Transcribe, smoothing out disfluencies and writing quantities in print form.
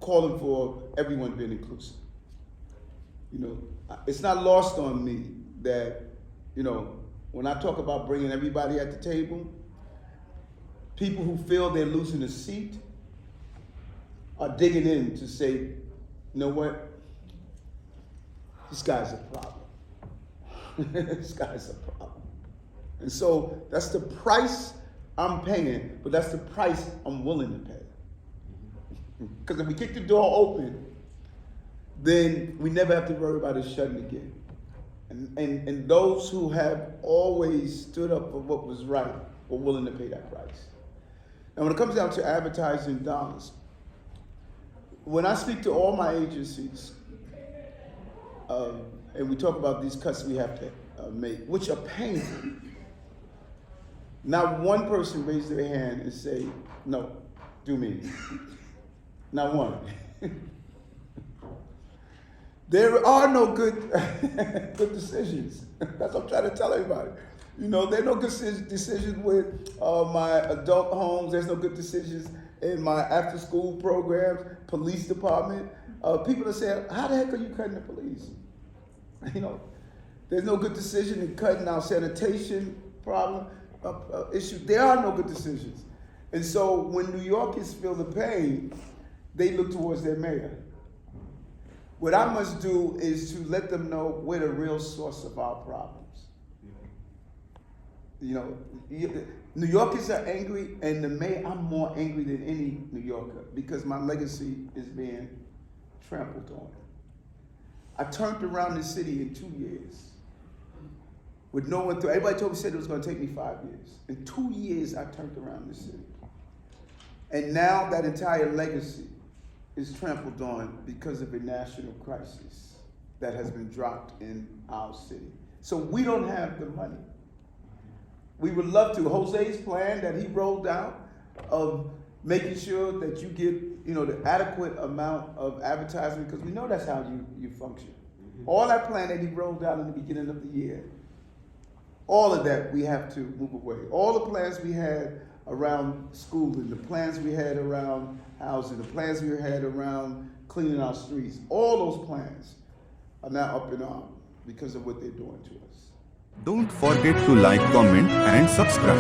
calling for everyone being inclusive. It's not lost on me that, when I talk about bringing everybody at the table, people who feel they're losing a seat are digging in to say, you know what, this guy's a problem. This guy's a problem. And so that's the price I'm paying, but that's the price I'm willing to pay. Because if we kick the door open, then we never have to worry about it shutting again. And those who have always stood up for what was right were willing to pay that price. Now, when it comes down to advertising dollars, when I speak to all my agencies, and we talk about these cuts we have to make, which are painful, not one person raised their hand and say, no, do me. Not one. There are no good decisions. That's what I'm trying to tell everybody. There are no good decisions with my adult homes. There's no good decisions in my after-school programs, police department. People are saying, how the heck are you cutting the police? There's no good decision in cutting our sanitation problem issue. There are no good decisions. And so when New Yorkers feel the pain, they look towards their mayor. What I must do is to let them know where the real source of our problems. New Yorkers are angry, and the mayor, I'm more angry than any New Yorker because my legacy is being trampled on. I turned around the city in 2 years with no one. Everybody told me said it was going to take me 5 years. In 2 years, I turned around the city, and now that entire legacy is trampled on because of a national crisis that has been dropped in our city. So we don't have the money. We would love to. Jose's plan that he rolled out of making sure that you get, the adequate amount of advertising, because we know that's how you function. All that plan that he rolled out in the beginning of the year, all of that we have to move away. All the plans we had around schooling, the plans we had around housing, the plans we had around cleaning our streets, all those plans are now up in arms because of what they're doing to us. Don't forget to like, comment, and subscribe.